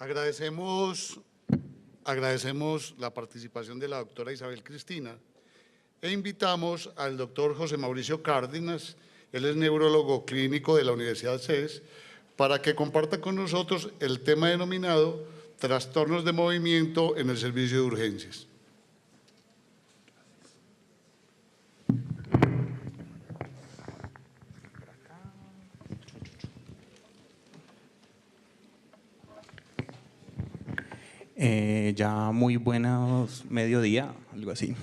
Agradecemos la participación de la doctora Isabel Cristina e invitamos al doctor José Mauricio Cárdenas, él es neurólogo clínico de la Universidad CES, para que comparta con nosotros el tema denominado trastornos de movimiento en el servicio de urgencias. Ya muy buenos mediodía, algo así.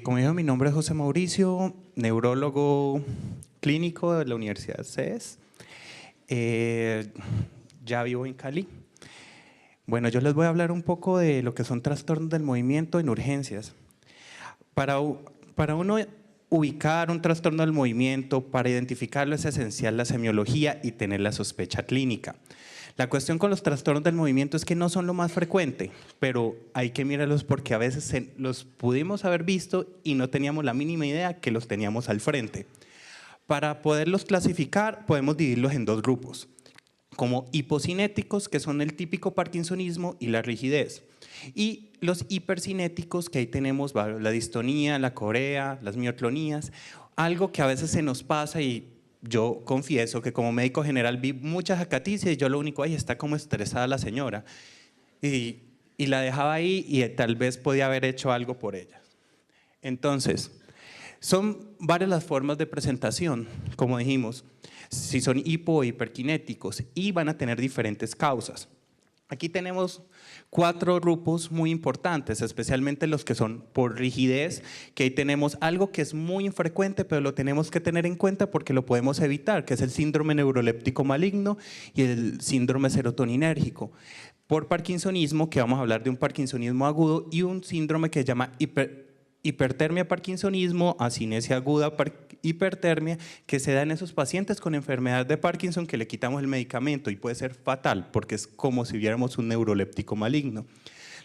Como dijo, mi nombre es José Mauricio, neurólogo clínico de la Universidad CES. Ya vivo en Cali. Bueno, yo les voy a hablar un poco de lo que son trastornos del movimiento en urgencias. Para uno ubicar un trastorno del movimiento, para identificarlo es esencial la semiología y tener la sospecha clínica. La cuestión con los trastornos del movimiento es que no son lo más frecuente, pero hay que mirarlos porque a veces los pudimos haber visto y no teníamos la mínima idea que los teníamos al frente. Para poderlos clasificar, podemos dividirlos en dos grupos, como hipocinéticos, que son el típico parkinsonismo y la rigidez, y los hipercinéticos, que ahí tenemos la distonía, la corea, las mioclonías, algo que a veces se nos pasa y yo confieso que como médico general vi muchas acaticias y yo lo único, está como estresada la señora. Y la dejaba ahí y tal vez podía haber hecho algo por ella. Entonces, son varias las formas de presentación, como dijimos, si son hipo o hiperkinéticos y van a tener diferentes causas. Aquí tenemos 4 grupos muy importantes, especialmente los que son por rigidez, que ahí tenemos algo que es muy infrecuente, pero lo tenemos que tener en cuenta porque lo podemos evitar, que es el síndrome neuroléptico maligno y el síndrome serotoninérgico. Por parkinsonismo, que vamos a hablar de un parkinsonismo agudo y un síndrome que se llama hipertermia parkinsonismo, asinesia aguda hipertermia, que se da en esos pacientes con enfermedad de Parkinson que le quitamos el medicamento y puede ser fatal porque es como si viéramos un neuroléptico maligno.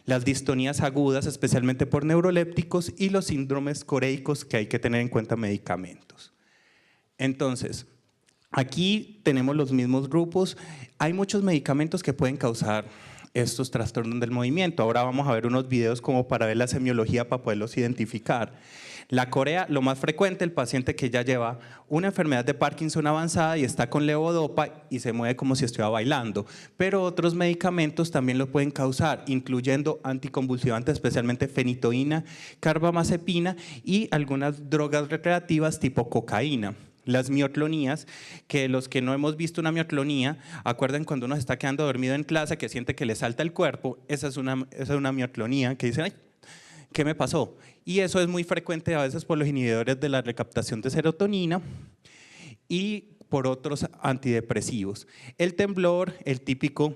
Las distonías agudas, especialmente por neurolépticos, y los síndromes coreicos que hay que tener en cuenta medicamentos. Entonces, aquí tenemos los mismos grupos. Hay muchos medicamentos que pueden causar estos trastornos del movimiento. Ahora vamos a ver unos videos como para ver la semiología para poderlos identificar. La corea, lo más frecuente, el paciente que ya lleva una enfermedad de Parkinson avanzada y está con levodopa y se mueve como si estuviera bailando. Pero otros medicamentos también lo pueden causar, incluyendo anticonvulsivantes, especialmente fenitoína, carbamazepina y algunas drogas recreativas tipo cocaína. Las mioclonías, que los que no hemos visto una mioclonía, acuerden cuando uno se está quedando dormido en clase que siente que le salta el cuerpo, esa es una mioclonía que dice, ay, ¿qué me pasó? Y eso es muy frecuente a veces por los inhibidores de la recaptación de serotonina y por otros antidepresivos. El temblor, el típico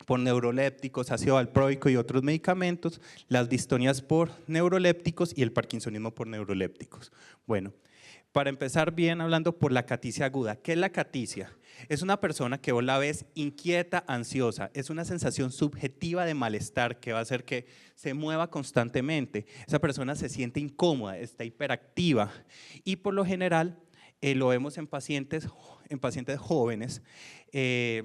por neurolépticos, ácido valproico y otros medicamentos, las distonias por neurolépticos y el parkinsonismo por neurolépticos. Bueno, para empezar bien hablando por la acaticia aguda. ¿Qué es la acaticia? Es una persona que vos la ves inquieta, ansiosa. Es una sensación subjetiva de malestar que va a hacer que se mueva constantemente. Esa persona se siente incómoda, está hiperactiva y por lo general lo vemos en pacientes jóvenes que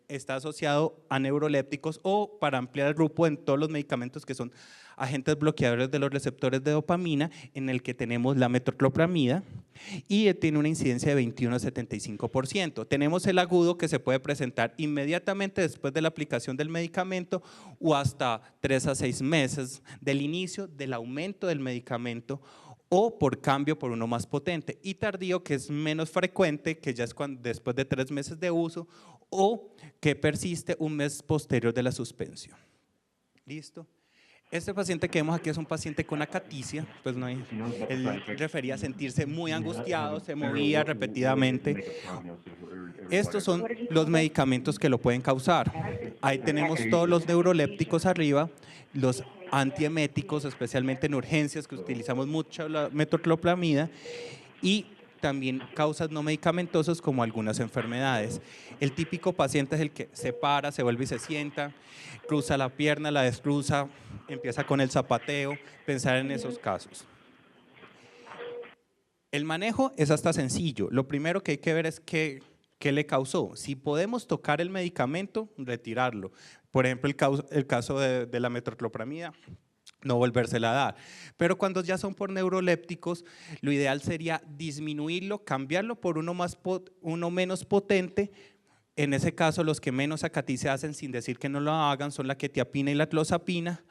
está asociado a neurolépticos o para ampliar el grupo en todos los medicamentos que son agentes bloqueadores de los receptores de dopamina, en el que tenemos la metoclopramida y tiene una incidencia de 21 a 75%. Tenemos el agudo que se puede presentar inmediatamente después de la aplicación del medicamento o hasta 3 a 6 meses del inicio del aumento del medicamento o por cambio por uno más potente, y tardío, que es menos frecuente, que ya es después de 3 meses de uso o que persiste un mes posterior de la suspensión. ¿Listo? Este paciente que vemos aquí es un paciente con acaticia, pues no hay, él refería a sentirse muy angustiado, se movía repetidamente. Estos son los medicamentos que lo pueden causar. Ahí tenemos todos los neurolépticos arriba, los antieméticos, especialmente en urgencias, que utilizamos mucho la metoclopramida, y también causas no medicamentosas como algunas enfermedades. El típico paciente es el que se para, se vuelve y se sienta, cruza la pierna, la descruza, empieza con el zapateo, pensar en esos casos. El manejo es hasta sencillo. Lo primero que hay que ver es qué ¿Qué le causó? Si podemos tocar el medicamento, retirarlo. Por ejemplo, el caso de la metoclopramida, no volvérsela a dar. Pero cuando ya son por neurolépticos, lo ideal sería disminuirlo, cambiarlo por uno menos potente. En ese caso, los que menos acatice hacen sin decir que no lo hagan son la quetiapina y la clozapina,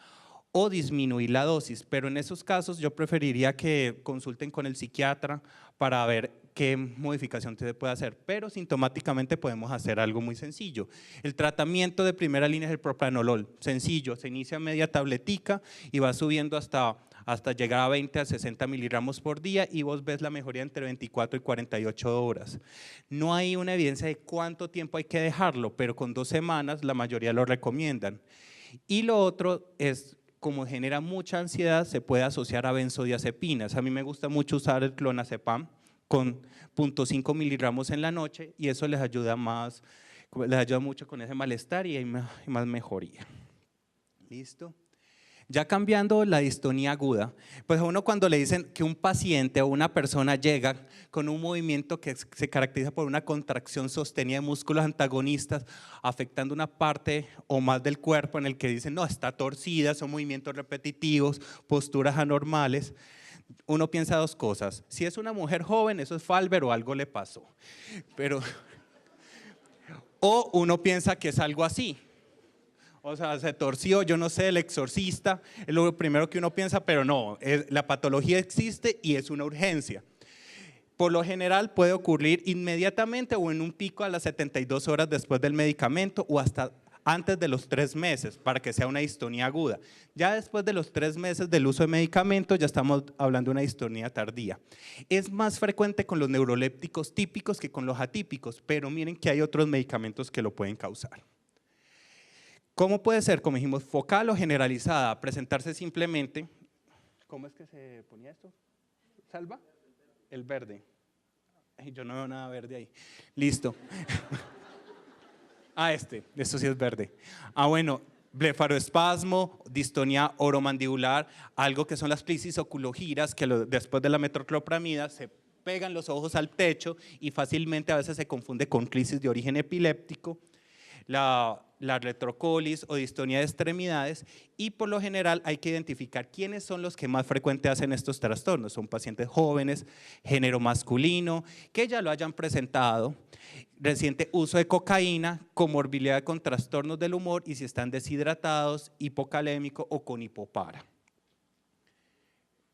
o disminuir la dosis, pero en esos casos yo preferiría que consulten con el psiquiatra para ver qué modificación se puede hacer, pero sintomáticamente podemos hacer algo muy sencillo. El tratamiento de primera línea es el propranolol, sencillo, se inicia media tabletica y va subiendo hasta llegar a 20 a 60 miligramos por día y vos ves la mejoría entre 24 y 48 horas. No hay una evidencia de cuánto tiempo hay que dejarlo, pero con 2 semanas la mayoría lo recomiendan. Y lo otro es, como genera mucha ansiedad, se puede asociar a benzodiazepinas. A mí me gusta mucho usar el clonazepam con 0.5 miligramos en la noche y eso les ayuda mucho con ese malestar y hay más mejoría. ¿Listo? Ya cambiando la distonía aguda, pues a uno cuando le dicen que un paciente o una persona llega con un movimiento que se caracteriza por una contracción sostenida de músculos antagonistas afectando una parte o más del cuerpo en el que dicen no, está torcida, son movimientos repetitivos, posturas anormales, uno piensa 2 cosas, si es una mujer joven eso es Falber o algo le pasó, o uno piensa que es algo así. O sea, se torció, yo no sé, el exorcista, es lo primero que uno piensa, pero no, la patología existe y es una urgencia. Por lo general puede ocurrir inmediatamente o en un pico a las 72 horas después del medicamento o hasta antes de los 3 meses para que sea una distonía aguda. Ya después de los 3 meses del uso de medicamentos ya estamos hablando de una distonía tardía. Es más frecuente con los neurolépticos típicos que con los atípicos, pero miren que hay otros medicamentos que lo pueden causar. ¿Cómo puede ser? Como dijimos, focal o generalizada, presentarse simplemente, ¿cómo es que se ponía esto? ¿Salva? El verde. Ay, yo no veo nada verde ahí. Listo. Esto sí es verde. Bueno, blefaroespasmo, distonía oromandibular, algo que son las crisis oculogiras, que después de la metoclopramida se pegan los ojos al techo y fácilmente a veces se confunde con crisis de origen epiléptico. La retrocolis o distonía de extremidades y por lo general hay que identificar quiénes son los que más frecuente hacen estos trastornos. Son pacientes jóvenes, género masculino, que ya lo hayan presentado, reciente uso de cocaína, comorbilidad con trastornos del humor y si están deshidratados, hipocalémico o con hipopara.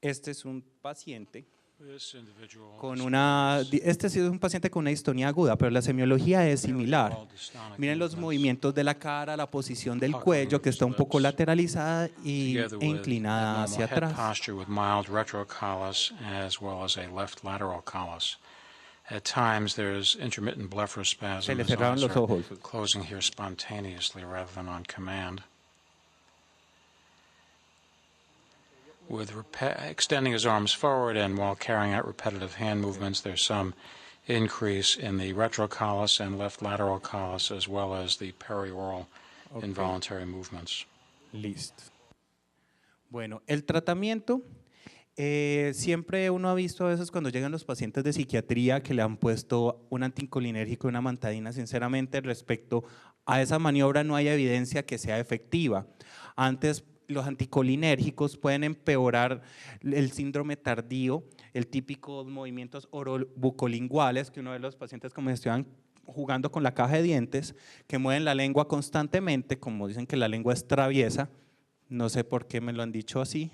Este es un paciente este sí es un paciente con una distonía aguda, pero la semiología es similar. Miren los movimientos de la cara, la posición del cuello que está un poco lateralizada e inclinada hacia atrás. Se le cerraron los ojos. Closing here spontaneously rather than on command. With extending his arms forward and while carrying out repetitive hand movements, there's some increase in the retrocollis and left lateral collis as well as the perioral involuntary movements. Listo. Bueno, el tratamiento, siempre uno ha visto a veces cuando llegan los pacientes de psiquiatría que le han puesto un anticolinérgico y una amantadina. Sinceramente, respecto a esa maniobra no hay evidencia que sea efectiva. Antes, los anticolinérgicos pueden empeorar el síndrome tardío, el típico movimientos orobucolinguales que uno de los pacientes como estaban jugando con la caja de dientes, que mueven la lengua constantemente, como dicen que la lengua es traviesa, no sé por qué me lo han dicho así.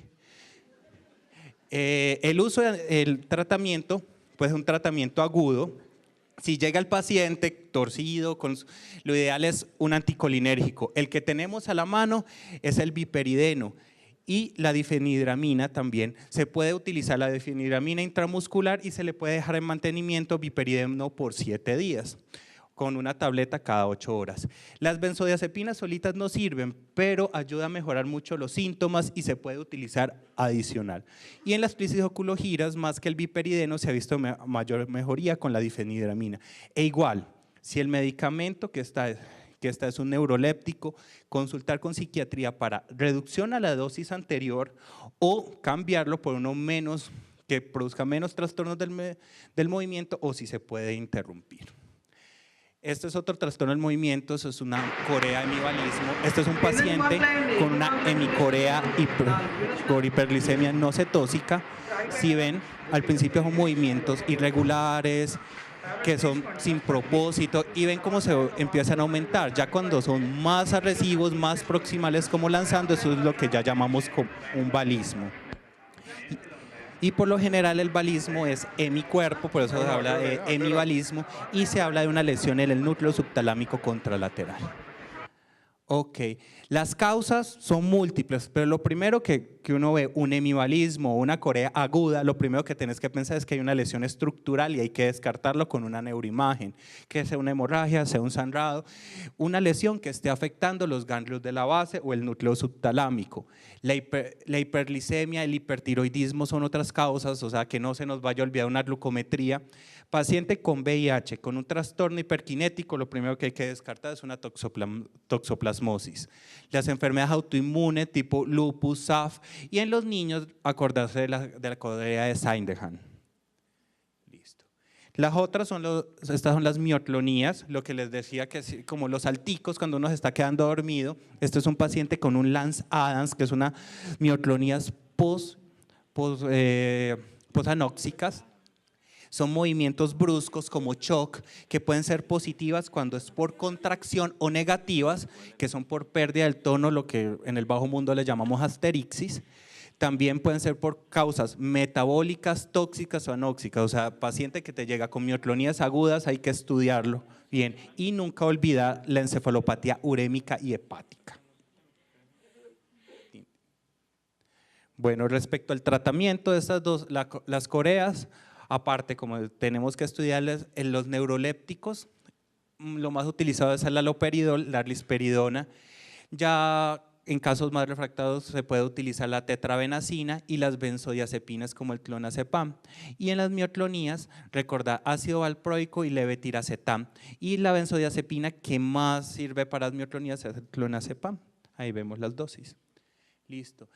El uso del tratamiento, pues es un tratamiento agudo. Si llega el paciente torcido, lo ideal es un anticolinérgico. El que tenemos a la mano es el biperideno y la difenhidramina también. Se puede utilizar la difenhidramina intramuscular y se le puede dejar en mantenimiento biperideno por 7 días con una tableta cada 8 horas. Las benzodiazepinas solitas no sirven, pero ayuda a mejorar mucho los síntomas y se puede utilizar adicional. Y en las crisis oculogiras, más que el biperideno, se ha visto mayor mejoría con la difenhidramina. E igual, si el medicamento que está es un neuroléptico, consultar con psiquiatría para reducción a la dosis anterior o cambiarlo por uno menos, que produzca menos trastornos del movimiento o si se puede interrumpir. Este es otro trastorno del movimiento, eso es una corea hemivalismo. Este es un paciente con una hemicorea por hiperglicemia no cetósica. Si ven, al principio son movimientos irregulares, que son sin propósito, y ven cómo se empiezan a aumentar. Ya cuando son más agresivos, más proximales como lanzando, eso es lo que ya llamamos como un balismo. Y por lo general el balismo es hemicuerpo, por eso se habla de hemibalismo, y se habla de una lesión en el núcleo subtalámico contralateral. Ok, las causas son múltiples, pero lo primero que uno ve, un hemibalismo o una corea aguda, lo primero que tienes que pensar es que hay una lesión estructural y hay que descartarlo con una neuroimagen, que sea una hemorragia, sea un sangrado, una lesión que esté afectando los ganglios de la base o el núcleo subtalámico. La hiperglicemia, el hipertiroidismo son otras causas, o sea que no se nos vaya a olvidar una glucometría. Paciente con VIH, con un trastorno hiperkinético, lo primero que hay que descartar es una toxoplasmosis. Las enfermedades autoinmunes tipo lupus, SAF, y en los niños acordarse de la corea de Sydenham. Listo. Las otras son estas son las mioclonías, lo que les decía que es como los salticos cuando uno se está quedando dormido. Este es un paciente con un Lance-Adams, que es una mioclonías posanóxicas. Son movimientos bruscos como shock, que pueden ser positivas cuando es por contracción o negativas, que son por pérdida del tono, lo que en el bajo mundo le llamamos asterixis. También pueden ser por causas metabólicas, tóxicas o anóxicas. O sea, paciente que te llega con mioclonías agudas hay que estudiarlo bien y nunca olvidar la encefalopatía urémica y hepática. Bueno, respecto al tratamiento de estas dos, las coreas, aparte, como tenemos que estudiarles en los neurolépticos, lo más utilizado es el haloperidol, la risperidona. Ya en casos más refractados se puede utilizar la tetrabenazina y las benzodiazepinas como el clonazepam. Y en las mioclonías, recordar ácido valproico y levetiracetam. Y la benzodiazepina que más sirve para las mioclonías es el clonazepam. Ahí vemos las dosis. Listo.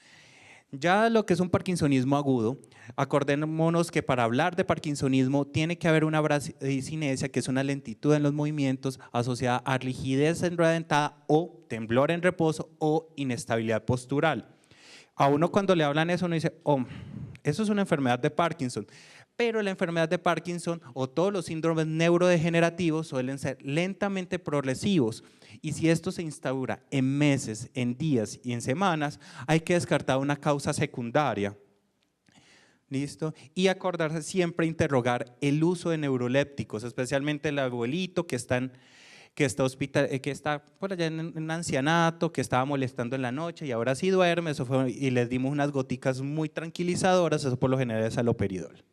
Ya lo que es un parkinsonismo agudo, acordémonos que para hablar de parkinsonismo tiene que haber una bradicinesia, que es una lentitud en los movimientos asociada a rigidez en rueda dentada o temblor en reposo o inestabilidad postural. A uno cuando le hablan eso, uno dice, oh, eso es una enfermedad de Parkinson. Pero la enfermedad de Parkinson o todos los síndromes neurodegenerativos suelen ser lentamente progresivos, y si esto se instaura en meses, en días y en semanas, hay que descartar una causa secundaria. ¿Listo? Y acordarse siempre interrogar el uso de neurolépticos, especialmente el abuelito que está por allá en ancianato, que estaba molestando en la noche y ahora sí duerme, y les dimos unas goticas muy tranquilizadoras, eso por lo general es haloperidol.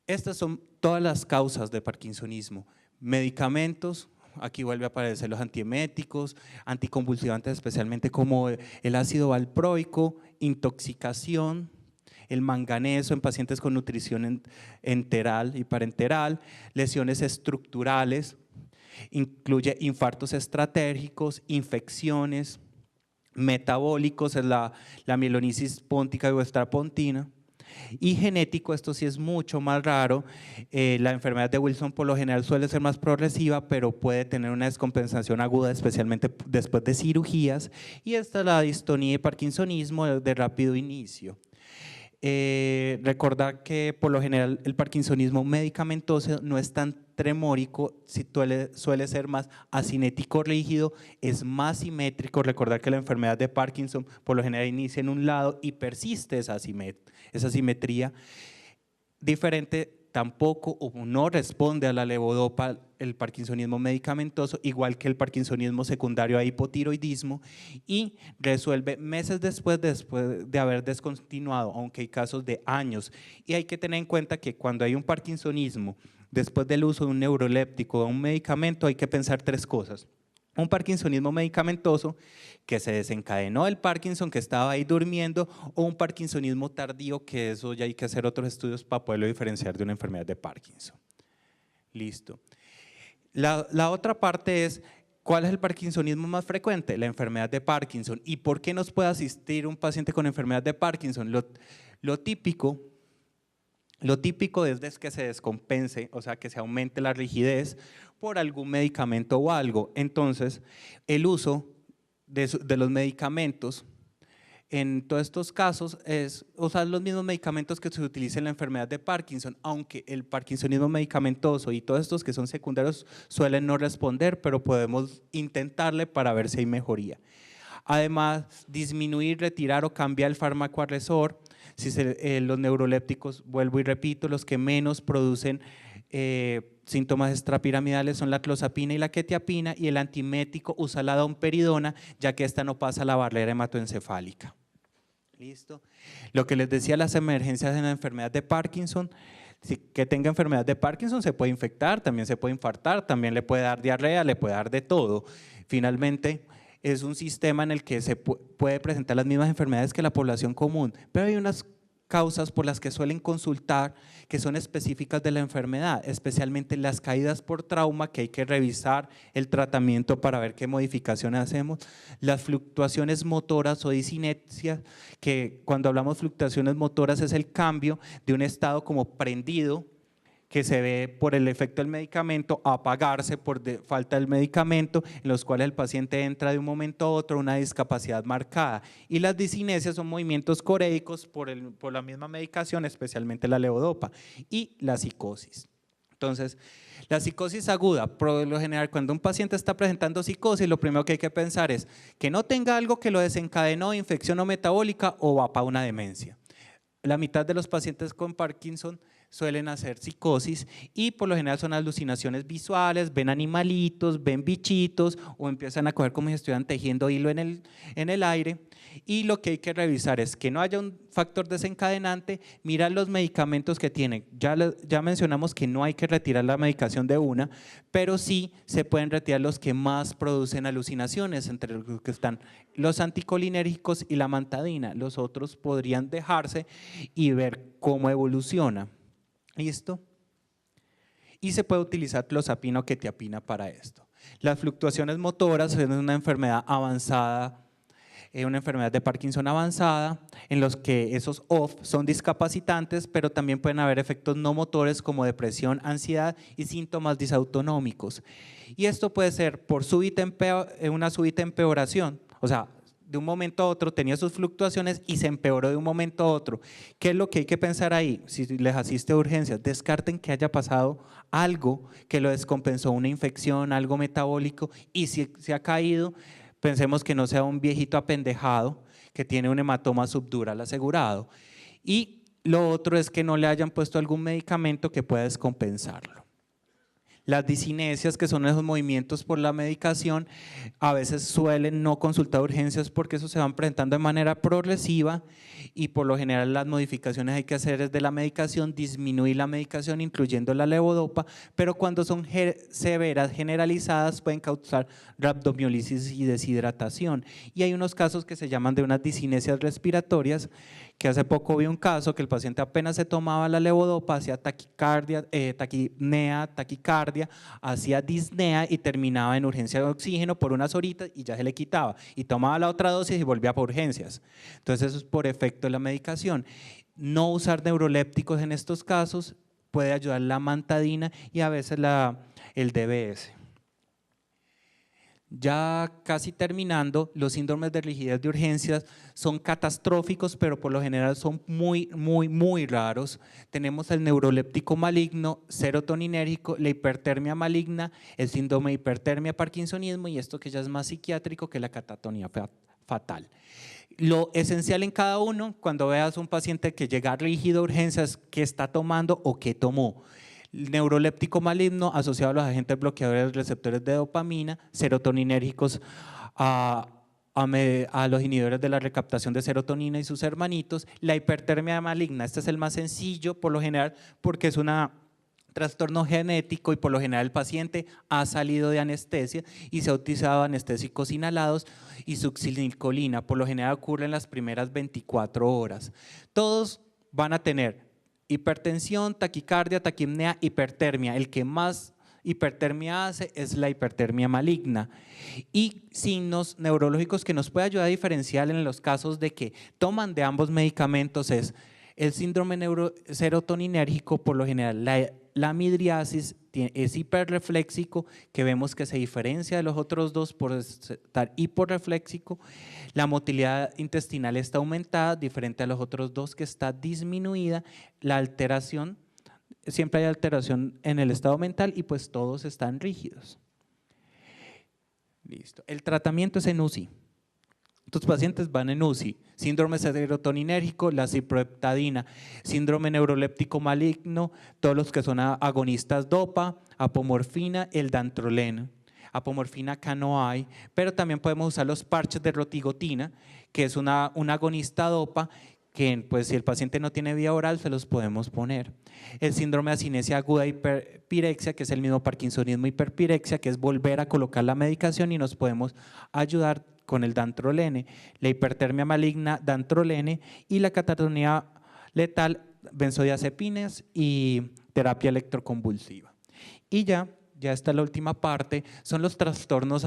Estas son todas las causas de parkinsonismo. Medicamentos, aquí vuelve a aparecer los antieméticos, anticonvulsivantes especialmente como el ácido valproico, intoxicación, el manganeso en pacientes con nutrición enteral y parenteral, lesiones estructurales, incluye infartos estratégicos, infecciones, metabólicos, es la mielonisis póntica o estrapontina. Y genético, esto sí es mucho más raro, la enfermedad de Wilson por lo general suele ser más progresiva, pero puede tener una descompensación aguda, especialmente después de cirugías, y esta es la distonía y parkinsonismo de rápido inicio. Recordar que por lo general el parkinsonismo medicamentoso no es tan tremórico, suele ser más acinético rígido, es más simétrico. Recordar que la enfermedad de Parkinson por lo general inicia en un lado y persiste esa simetría. Diferente tampoco o no responde a la levodopa el parkinsonismo medicamentoso, igual que el parkinsonismo secundario a hipotiroidismo, y resuelve meses después de haber descontinuado, aunque hay casos de años. Y hay que tener en cuenta que cuando hay un parkinsonismo después del uso de un neuroléptico o un medicamento, hay que pensar tres cosas. Un parkinsonismo medicamentoso que se desencadenó del Parkinson que estaba ahí durmiendo, o un parkinsonismo tardío, que eso ya hay que hacer otros estudios para poderlo diferenciar de una enfermedad de Parkinson. Listo. La otra parte es, ¿cuál es el parkinsonismo más frecuente? La enfermedad de Parkinson. ¿Y por qué nos puede asistir un paciente con enfermedad de Parkinson? Lo típico Lo típico es que se descompense, o sea, que se aumente la rigidez por algún medicamento o algo. Entonces, el uso de los medicamentos en todos estos casos es usar los mismos medicamentos que se utilizan en la enfermedad de Parkinson, aunque el parkinsonismo medicamentoso y todos estos que son secundarios suelen no responder, pero podemos intentarle para ver si hay mejoría. Además, disminuir, retirar o cambiar el fármaco agresor. Los neurolépticos, vuelvo y repito, los que menos producen síntomas extrapiramidales son la clozapina y la quetiapina, y el antimético usa la domperidona, ya que esta no pasa la barrera hematoencefálica. ¿Listo? Lo que les decía, las emergencias en la enfermedad de Parkinson, que tenga enfermedad de Parkinson se puede infectar, también se puede infartar, también le puede dar diarrea, le puede dar de todo. Finalmente, es un sistema en el que se puede presentar las mismas enfermedades que la población común, pero hay unas causas por las que suelen consultar que son específicas de la enfermedad, especialmente las caídas por trauma, que hay que revisar el tratamiento para ver qué modificaciones hacemos, las fluctuaciones motoras o disinesias, que cuando hablamos fluctuaciones motoras es el cambio de un estado como prendido, que se ve por el efecto del medicamento, a apagarse por falta del medicamento, en los cuales el paciente entra de un momento a otro una discapacidad marcada. Y las disinesias son movimientos coréicos por la misma medicación, especialmente la levodopa. Y la psicosis. Entonces, la psicosis aguda, por lo general, cuando un paciente está presentando psicosis, lo primero que hay que pensar es que no tenga algo que lo desencadenó, infección o metabólica, o va para una demencia. La mitad de los pacientes con Parkinson suelen hacer psicosis y por lo general son alucinaciones visuales, ven animalitos, ven bichitos o empiezan a coger como si estuvieran tejiendo hilo en el aire. Y lo que hay que revisar es que no haya un factor desencadenante, mirar los medicamentos que tienen. Ya mencionamos que no hay que retirar la medicación de una, pero sí se pueden retirar los que más producen alucinaciones, entre los que están los anticolinérgicos y la mantadina. Los otros podrían dejarse y ver cómo evoluciona. ¿Listo? Y se puede utilizar clozapina o quetiapina para esto. Las fluctuaciones motoras es una enfermedad avanzada, una enfermedad de Parkinson avanzada, en los que esos OFF son discapacitantes, pero también pueden haber efectos no motores como depresión, ansiedad y síntomas disautonómicos. Y esto puede ser por una súbita empeoración, o sea, de un momento a otro tenía sus fluctuaciones y se empeoró de un momento a otro. ¿Qué es lo que hay que pensar ahí? Si les asiste a urgencias, descarten que haya pasado algo que lo descompensó, una infección, algo metabólico, y si se ha caído, pensemos que no sea un viejito apendejado que tiene un hematoma subdural asegurado. Y lo otro es que no le hayan puesto algún medicamento que pueda descompensarlo. Las disinesias, que son esos movimientos por la medicación, a veces suelen no consultar urgencias porque eso se van presentando de manera progresiva y por lo general las modificaciones hay que hacer es de la medicación, disminuir la medicación incluyendo la levodopa, pero cuando son severas, generalizadas, pueden causar rhabdomiólisis y deshidratación. Y hay unos casos que se llaman de unas disinesias respiratorias, que hace poco vi un caso que el paciente apenas se tomaba la levodopa, hacía taquicardia, taquipnea, taquicardia, hacía disnea y terminaba en urgencia de oxígeno por unas horitas y ya se le quitaba. Y tomaba la otra dosis y volvía por urgencias. Entonces eso es por efecto de la medicación. No usar neurolépticos en estos casos puede ayudar la mantadina y a veces el DBS. Ya casi terminando, los síndromes de rigidez de urgencias son catastróficos, pero por lo general son muy raros. Tenemos el neuroléptico maligno, serotoninérgico, la hipertermia maligna, el síndrome de hipertermia, parkinsonismo y esto que ya es más psiquiátrico que la catatonía fatal. Lo esencial en cada uno, cuando veas un paciente que llega rígido a urgencias, qué está tomando o qué tomó. Neuroléptico maligno asociado a los agentes bloqueadores de receptores de dopamina, serotoninérgicos a los inhibidores de la recaptación de serotonina y sus hermanitos. La hipertermia maligna, este es el más sencillo por lo general porque es un trastorno genético y por lo general el paciente ha salido de anestesia y se ha utilizado anestésicos inhalados y succinilcolina, por lo general ocurre en las primeras 24 horas. Todos van a tener hipertensión, taquicardia, taquipnea, hipertermia. El que más hipertermia hace es la hipertermia maligna. Y signos neurológicos que nos puede ayudar a diferenciar en los casos de que toman de ambos medicamentos es El síndrome neuroserotoninérgico, por lo general, la midriasis es hiperrefléxico, que vemos que se diferencia de los otros dos por estar hiporrefléxico. La motilidad intestinal está aumentada, diferente a los otros dos que está disminuida. La alteración, siempre hay alteración en el estado mental y pues todos están rígidos. Listo. El tratamiento es en UCI. Tus pacientes van en UCI, síndrome serotoninérgico, la ciproheptadina, síndrome neuroléptico maligno, todos los que son agonistas DOPA, apomorfina, el dantroleno. Apomorfina acá no hay, pero también podemos usar los parches de rotigotina, que es un agonista DOPA, que pues si el paciente no tiene vía oral se los podemos poner. El síndrome de acinesia aguda hiperpirexia, que es el mismo parkinsonismo hiperpirexia, que es volver a colocar la medicación y nos podemos ayudar con el dantrolene, la hipertermia maligna, dantrolene, y la catatonía letal, benzodiazepinas y terapia electroconvulsiva. Y ya está la última parte, son los trastornos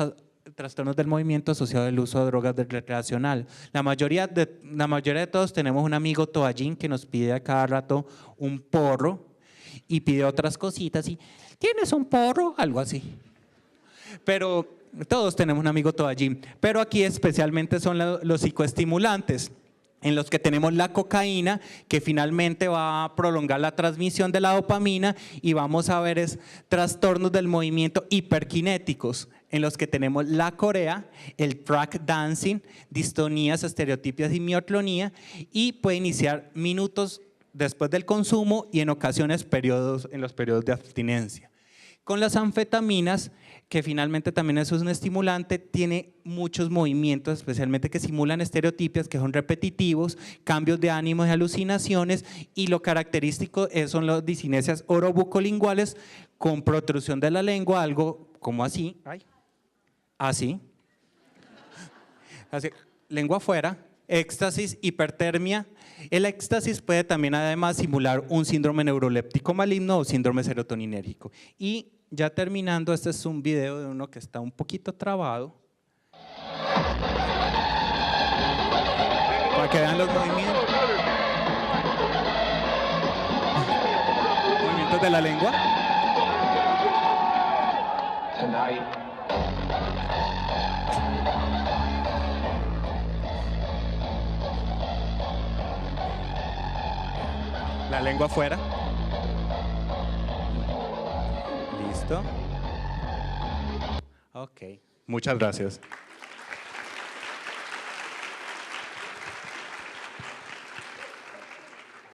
del movimiento asociado al uso de drogas recreacional. La mayoría de todos tenemos un amigo toallín que nos pide a cada rato un porro y pide otras cositas y ¿tienes un porro? Algo así. Pero todos tenemos un amigo toallín, pero aquí especialmente son los psicoestimulantes, en los que tenemos la cocaína, que finalmente va a prolongar la transmisión de la dopamina, y vamos a ver trastornos del movimiento hiperkinéticos, en los que tenemos la corea, el track dancing, distonías, estereotipias y mioclonía, y puede iniciar minutos después del consumo y en ocasiones en los periodos de abstinencia. Con las anfetaminas, que finalmente también es un estimulante, tiene muchos movimientos, especialmente que simulan estereotipias, que son repetitivos, cambios de ánimos y alucinaciones, y lo característico son las disinesias orobucolinguales con protrusión de la lengua, algo como así, así, lengua afuera, éxtasis, hipertermia. El éxtasis puede también además simular un síndrome neuroléptico maligno o síndrome serotoninérgico. Y ya terminando, este es un video de uno que está un poquito trabado, para que vean los movimientos. Movimientos de la lengua. La lengua afuera. ¿Listo? Ok, muchas gracias.